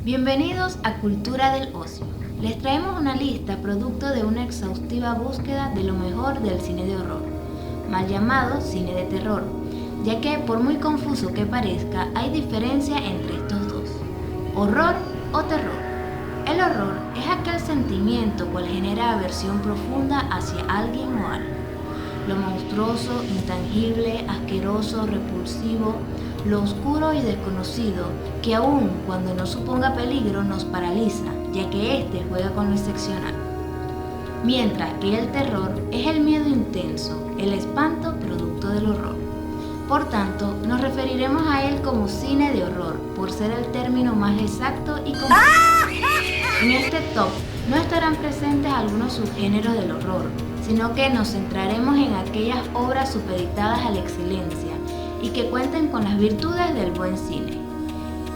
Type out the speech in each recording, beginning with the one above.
Bienvenidos a Cultura del Ocio. Les traemos una lista producto de una exhaustiva búsqueda de lo mejor del cine de horror, mal llamado cine de terror, ya que por muy confuso que parezca, hay diferencia entre estos dos: horror o terror. El horror es aquel sentimiento cual genera aversión profunda hacia alguien o algo. Lo monstruoso, intangible, asqueroso, repulsivo, lo oscuro y desconocido, que aun cuando no suponga peligro nos paraliza, ya que éste juega con lo excepcional. Mientras que el terror es el miedo intenso, el espanto producto del horror. Por tanto, nos referiremos a él como cine de horror, por ser el término más exacto y completo. En este top no estarán presentes algunos subgéneros del horror, sino que nos centraremos en aquellas obras supeditadas a la excelencia y que cuenten con las virtudes del buen cine: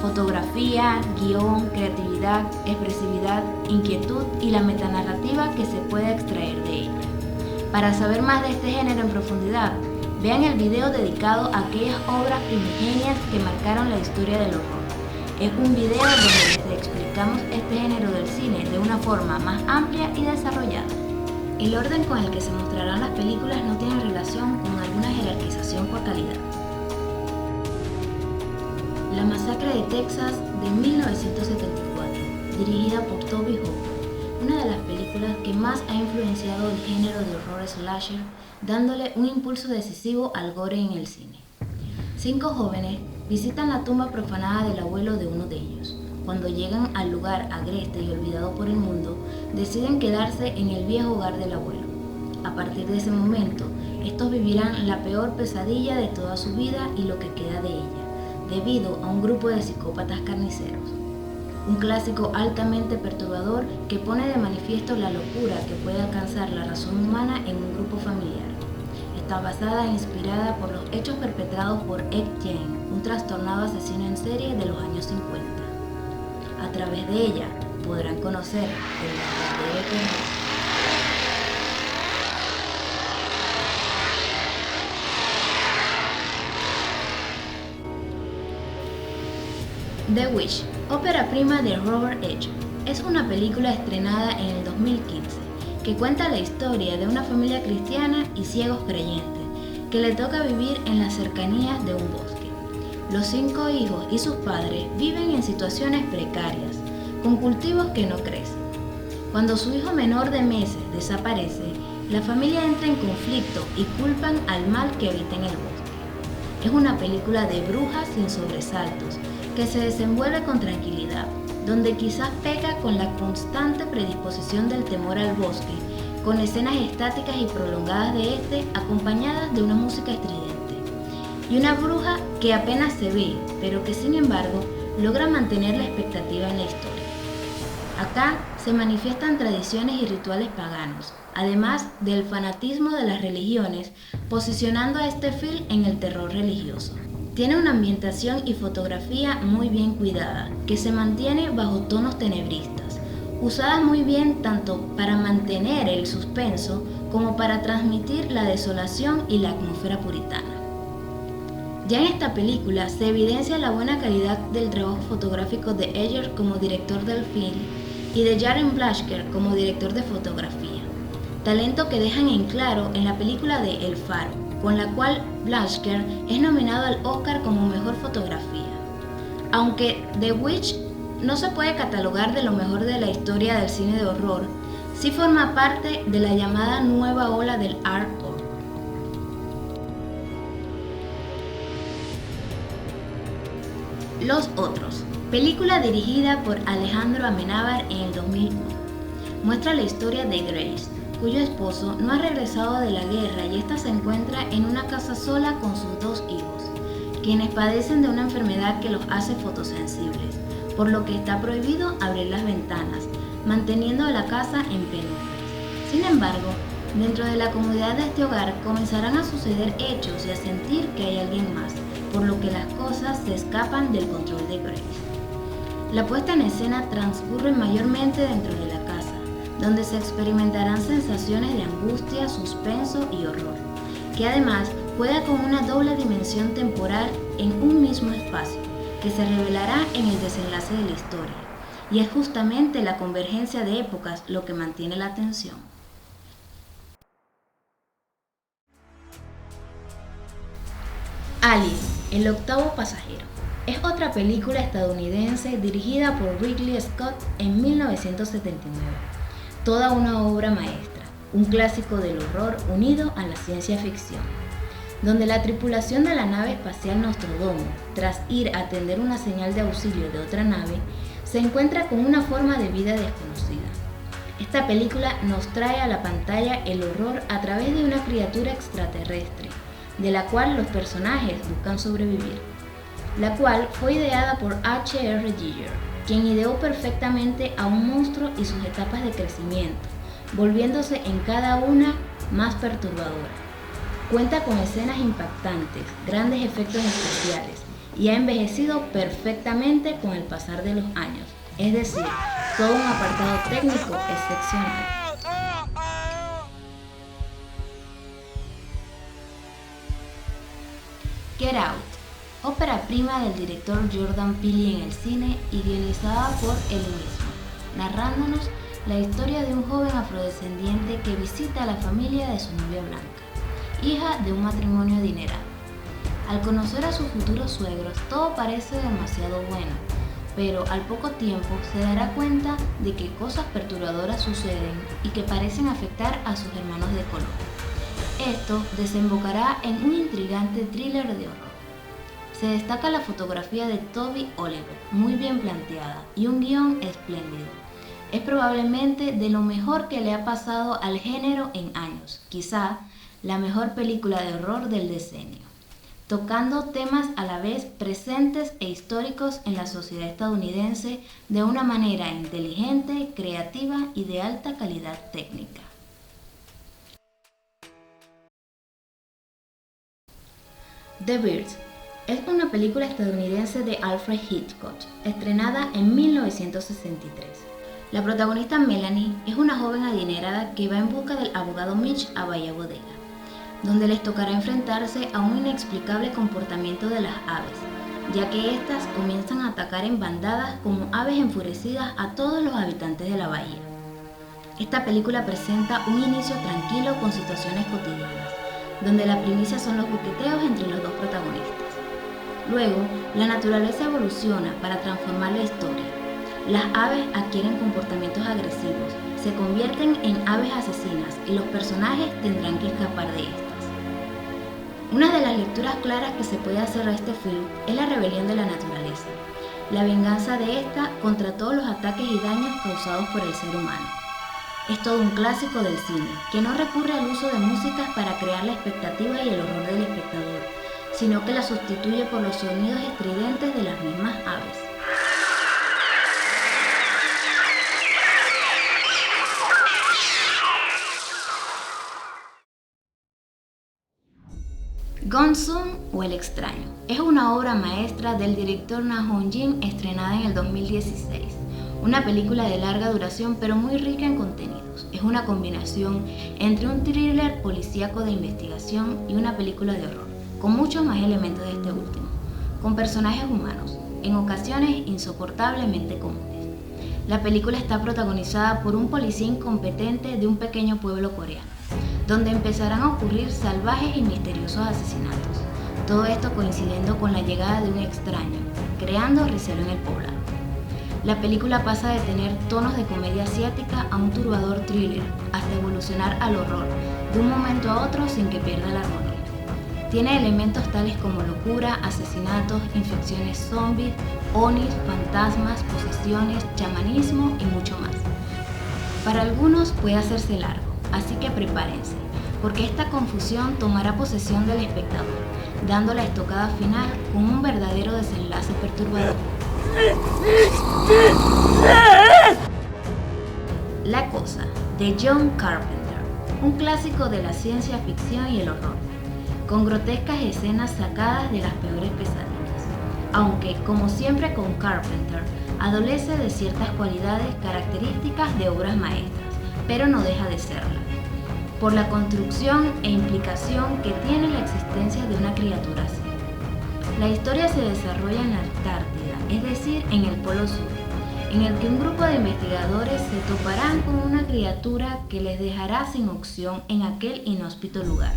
fotografía, guión, creatividad, expresividad, inquietud y la metanarrativa que se puede extraer de ella. Para saber más de este género en profundidad, vean el video dedicado a aquellas obras primigenias que marcaron la historia del horror. Es un video donde les explicamos este género del cine de una forma más amplia y desarrollada. El orden con el que se mostrarán las películas no tiene relación con alguna jerarquización por calidad. La Masacre de Texas de 1974, dirigida por Tobe Hooper, una de las películas que más ha influenciado el género de horror slasher, dándole un impulso decisivo al gore en el cine. 5 jóvenes visitan la tumba profanada del abuelo de uno de ellos. Cuando llegan al lugar agreste y olvidado por el mundo, deciden quedarse en el viejo hogar del abuelo. A partir de ese momento, estos vivirán la peor pesadilla de toda su vida y lo que queda de ella, debido a un grupo de psicópatas carniceros. Un clásico altamente perturbador que pone de manifiesto la locura que puede alcanzar la razón humana en un grupo familiar. Está basada e inspirada por los hechos perpetrados por Ed Gein, un trastornado asesino en serie de los años 50. A través de ella podrán conocer el verdadero terror. The Witch, ópera prima de Robert Eggers, es una película estrenada en el 2015 que cuenta la historia de una familia cristiana y ciegos creyentes que le toca vivir en las cercanías de un bosque. Los 5 hijos y sus padres viven en situaciones precarias, con cultivos que no crecen. Cuando su hijo menor de meses desaparece, la familia entra en conflicto y culpan al mal que habita en el bosque. Es una película de brujas sin sobresaltos, que se desenvuelve con tranquilidad, donde quizás peca con la constante predisposición del temor al bosque, con escenas estáticas y prolongadas de este, acompañadas de una música estridente, y una bruja que apenas se ve, pero que sin embargo logra mantener la expectativa en la historia. Acá se manifiestan tradiciones y rituales paganos, además del fanatismo de las religiones, posicionando a este film en el terror religioso. Tiene una ambientación y fotografía muy bien cuidada, que se mantiene bajo tonos tenebristas, usadas muy bien tanto para mantener el suspenso como para transmitir la desolación y la atmósfera puritana. Ya en esta película se evidencia la buena calidad del trabajo fotográfico de Eggers como director del film y de Jared Blaschker como director de fotografía, talento que dejan en claro en la película de El Faro, con la cual Blaschker es nominado al Oscar como mejor fotografía. Aunque The Witch no se puede catalogar de lo mejor de la historia del cine de horror, sí forma parte de la llamada nueva ola del art horror. Los Otros, película dirigida por Alejandro Amenábar en el 2001, muestra la historia de Grace, cuyo esposo no ha regresado de la guerra y ésta se encuentra en una casa sola con sus 2 hijos, quienes padecen de una enfermedad que los hace fotosensibles, por lo que está prohibido abrir las ventanas, manteniendo la casa en penumbras. Sin embargo, dentro de la comodidad de este hogar comenzarán a suceder hechos y a sentir que hay alguien más, por lo que las cosas se escapan del control de Grace. La puesta en escena transcurre mayormente dentro de la casa, donde se experimentarán sensaciones de angustia, suspenso y horror, que además juega con una doble dimensión temporal en un mismo espacio, que se revelará en el desenlace de la historia, y es justamente la convergencia de épocas lo que mantiene la atención. Alien, el octavo pasajero. Es otra película estadounidense dirigida por Ridley Scott en 1979. Toda una obra maestra, un clásico del horror unido a la ciencia ficción, donde la tripulación de la nave espacial Nostromo, tras ir a atender una señal de auxilio de otra nave, se encuentra con una forma de vida desconocida. Esta película nos trae a la pantalla el horror a través de una criatura extraterrestre, de la cual los personajes buscan sobrevivir, la cual fue ideada por H.R. Giger, quien ideó perfectamente a un monstruo y sus etapas de crecimiento, volviéndose en cada una más perturbadora. Cuenta con escenas impactantes, grandes efectos especiales y ha envejecido perfectamente con el pasar de los años, es decir, todo un apartado técnico excepcional. Get Out, ópera prima del director Jordan Peele en el cine y guionizada por él mismo, narrándonos la historia de un joven afrodescendiente que visita a la familia de su novia blanca, hija de un matrimonio adinerado. Al conocer a sus futuros suegros, todo parece demasiado bueno, pero al poco tiempo se dará cuenta de que cosas perturbadoras suceden y que parecen afectar a sus hermanos de color. Esto desembocará en un intrigante thriller de horror. Se destaca la fotografía de Toby Oliver, muy bien planteada, y un guión espléndido. Es probablemente de lo mejor que le ha pasado al género en años, quizá la mejor película de horror del decenio, tocando temas a la vez presentes e históricos en la sociedad estadounidense de una manera inteligente, creativa y de alta calidad técnica. The Birds es una película estadounidense de Alfred Hitchcock, estrenada en 1963. La protagonista Melanie es una joven adinerada que va en busca del abogado Mitch a Bahía Bodega, donde les tocará enfrentarse a un inexplicable comportamiento de las aves, ya que éstas comienzan a atacar en bandadas como aves enfurecidas a todos los habitantes de la bahía. Esta película presenta un inicio tranquilo con situaciones cotidianas, donde la primicia son los buqueteos entre los dos protagonistas. Luego, la naturaleza evoluciona para transformar la historia. Las aves adquieren comportamientos agresivos, se convierten en aves asesinas y los personajes tendrán que escapar de estas. Una de las lecturas claras que se puede hacer a este film es la rebelión de la naturaleza, la venganza de esta contra todos los ataques y daños causados por el ser humano. Es todo un clásico del cine, que no recurre al uso de músicas para crear la expectativa y el horror del espectador, sino que la sustituye por los sonidos estridentes de las mismas aves. Gone Soon o El extraño es una obra maestra del director Na Hong-jin estrenada en el 2016. Una película de larga duración pero muy rica en contenidos. Es una combinación entre un thriller policíaco de investigación y una película de horror, con muchos más elementos de este último, con personajes humanos, en ocasiones insoportablemente comunes. La película está protagonizada por un policía incompetente de un pequeño pueblo coreano, donde empezarán a ocurrir salvajes y misteriosos asesinatos, todo esto coincidiendo con la llegada de un extraño, creando recelo en el poblado. La película pasa de tener tonos de comedia asiática a un turbador thriller, hasta evolucionar al horror, de un momento a otro sin que pierda la armonía. Tiene elementos tales como locura, asesinatos, infecciones zombies, onis, fantasmas, posesiones, chamanismo y mucho más. Para algunos puede hacerse largo, así que prepárense, porque esta confusión tomará posesión del espectador, dando la estocada final con un verdadero desenlace perturbador. La cosa, de John Carpenter, un clásico de la ciencia ficción y el horror, con grotescas escenas sacadas de las peores pesadillas, aunque, como siempre con Carpenter, adolece de ciertas cualidades características de obras maestras, pero no deja de serla, por la construcción e implicación que tiene la existencia de una criatura así. La historia se desarrolla en la Antártida, es decir, en el Polo Sur, en el que un grupo de investigadores se toparán con una criatura que les dejará sin opción en aquel inhóspito lugar,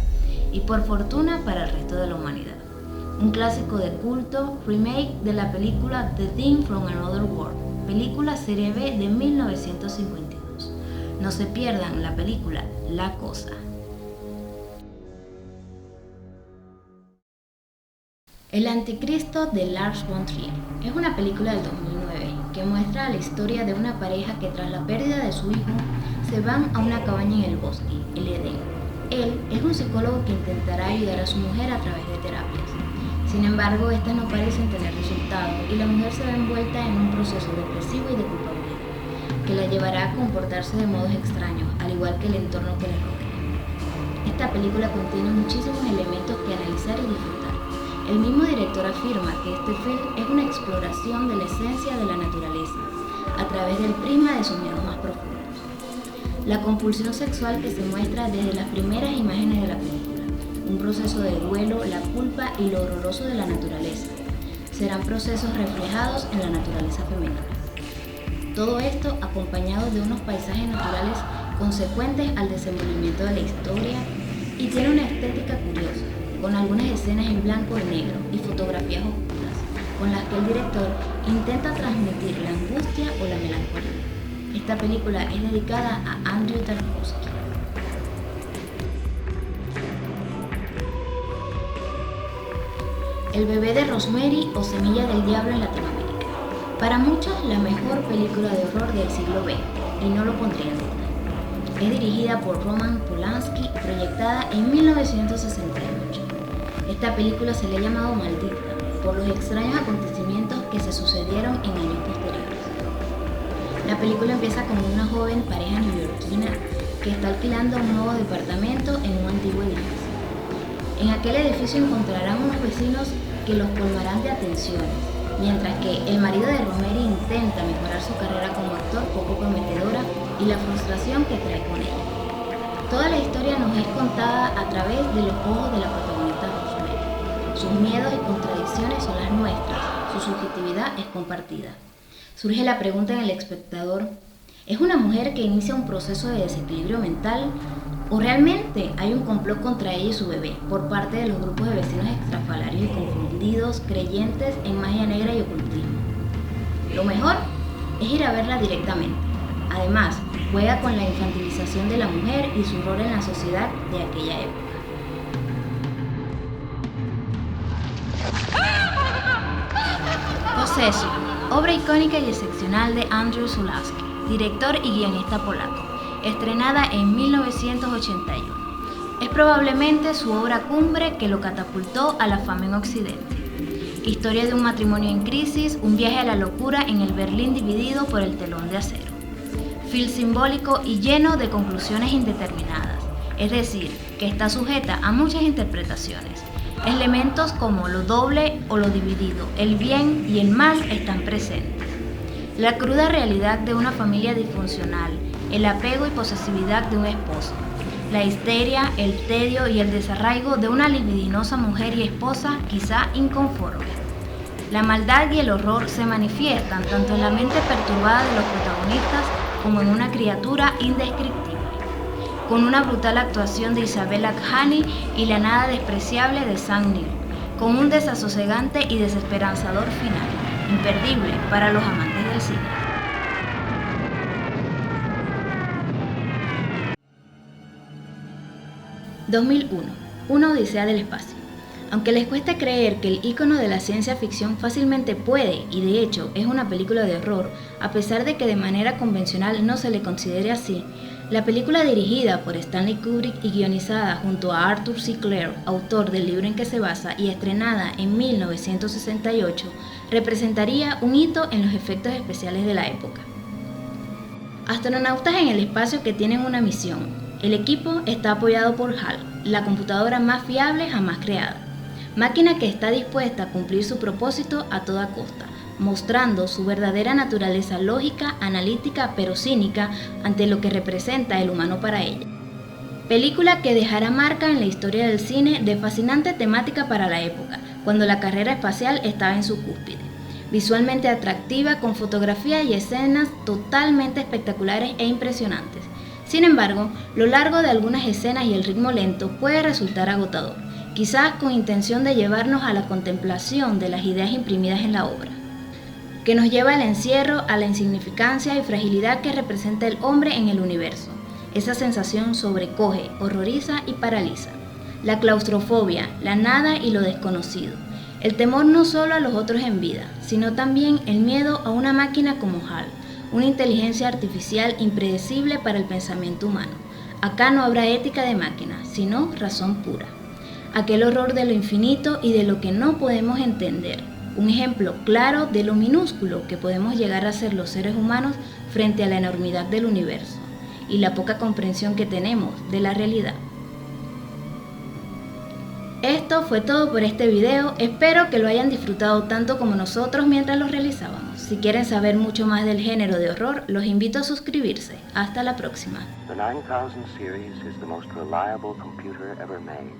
y por fortuna para el resto de la humanidad. Un clásico de culto, remake de la película The Thing from Another World, película serie B de 1952. No se pierdan la película La Cosa. El Anticristo de Lars von Trier es una película del 2009 que muestra la historia de una pareja que tras la pérdida de su hijo se van a una cabaña en el bosque, el Edén. Él es un psicólogo que intentará ayudar a su mujer a través de terapias. Sin embargo, estas no parecen tener resultado y la mujer se ve envuelta en un proceso depresivo y de culpabilidad que la llevará a comportarse de modos extraños, al igual que el entorno que le rodea. Esta película contiene muchísimos elementos que analizar y disfrutar. El mismo director afirma que este film es una exploración de la esencia de la naturaleza a través del prisma de sus miedos más profundos. La compulsión sexual que se muestra desde las primeras imágenes de la película, un proceso de duelo, la culpa y lo horroroso de la naturaleza, serán procesos reflejados en la naturaleza femenina. Todo esto acompañado de unos paisajes naturales consecuentes al desenvolvimiento de la historia y tiene una estética curiosa, con algunas escenas en blanco y negro y fotografías oscuras, con las que el director intenta transmitir la angustia o la melancolía. Esta película es dedicada a Andrew Tarkovsky. El bebé de Rosemary o Semilla del Diablo en Latinoamérica. Para muchos, la mejor película de horror del siglo XX, y no lo pondría en duda. Es dirigida por Roman Polanski, proyectada en 1968. Esta película se le ha llamado maldita por los extraños acontecimientos que se sucedieron en años posteriores. La película empieza con una joven pareja neoyorquina que está alquilando un nuevo departamento en un antiguo edificio. En aquel edificio encontrarán unos vecinos que los colmarán de atenciones, mientras que el marido de Rosemary intenta mejorar su carrera como actor poco prometedora y la frustración que trae con ella. Toda la historia nos es contada a través de los ojos de la protagonista Rosemary. Sus miedos y contradicciones son las nuestras, su subjetividad es compartida. Surge la pregunta en el espectador, ¿es una mujer que inicia un proceso de desequilibrio mental? ¿O realmente hay un complot contra ella y su bebé por parte de los grupos de vecinos estrafalarios y confundidos, creyentes en magia negra y ocultismo? Lo mejor es ir a verla directamente. Además, juega con la infantilización de la mujer y su rol en la sociedad de aquella época. Possession, obra icónica y excepcional de Andrzej Zulawski, director y guionista polaco, estrenada en 1981. Es probablemente su obra cumbre que lo catapultó a la fama en Occidente. Historia de un matrimonio en crisis, un viaje a la locura en el Berlín dividido por el telón de acero. Film simbólico y lleno de conclusiones indeterminadas, es decir, que está sujeta a muchas interpretaciones. Elementos como lo doble o lo dividido, el bien y el mal están presentes. La cruda realidad de una familia disfuncional, el apego y posesividad de un esposo, la histeria, el tedio y el desarraigo de una libidinosa mujer y esposa quizá inconforme. La maldad y el horror se manifiestan tanto en la mente perturbada de los protagonistas como en una criatura indescriptible, con una brutal actuación de Isabella Adjani y la nada despreciable de Sam Neill, con un desasosegante y desesperanzador final, imperdible para los amantes del cine. «2001. Una odisea del espacio». Aunque les cueste creer que el ícono de la ciencia ficción fácilmente puede, y de hecho es una película de horror, a pesar de que de manera convencional no se le considere así, la película dirigida por Stanley Kubrick y guionizada junto a Arthur C. Clarke, autor del libro en que se basa, y estrenada en 1968, representaría un hito en los efectos especiales de la época. Astronautas en el espacio que tienen una misión. El equipo está apoyado por HAL, la computadora más fiable jamás creada. Máquina que está dispuesta a cumplir su propósito a toda costa, mostrando su verdadera naturaleza lógica, analítica, pero cínica ante lo que representa el humano para ella. Película que dejará marca en la historia del cine de fascinante temática para la época, cuando la carrera espacial estaba en su cúspide. visualmente atractiva, con fotografía y escenas totalmente espectaculares e impresionantes. Sin embargo, lo largo de algunas escenas y el ritmo lento puede resultar agotador, quizás con intención de llevarnos a la contemplación de las ideas imprimidas en la obra, que nos lleva al encierro, a la insignificancia y fragilidad que representa el hombre en el universo. Esa sensación sobrecoge, horroriza y paraliza. La claustrofobia, la nada y lo desconocido. El temor no solo a los otros en vida, sino también el miedo a una máquina como HAL, una inteligencia artificial impredecible para el pensamiento humano. Acá no habrá ética de máquina, sino razón pura. Aquel horror de lo infinito y de lo que no podemos entender. Un ejemplo claro de lo minúsculo que podemos llegar a ser los seres humanos frente a la enormidad del universo y la poca comprensión que tenemos de la realidad. Esto fue todo por este video, espero que lo hayan disfrutado tanto como nosotros mientras lo realizábamos. Si quieren saber mucho más del género de horror, los invito a suscribirse. Hasta la próxima. The 9000 series is the most reliable computer ever made.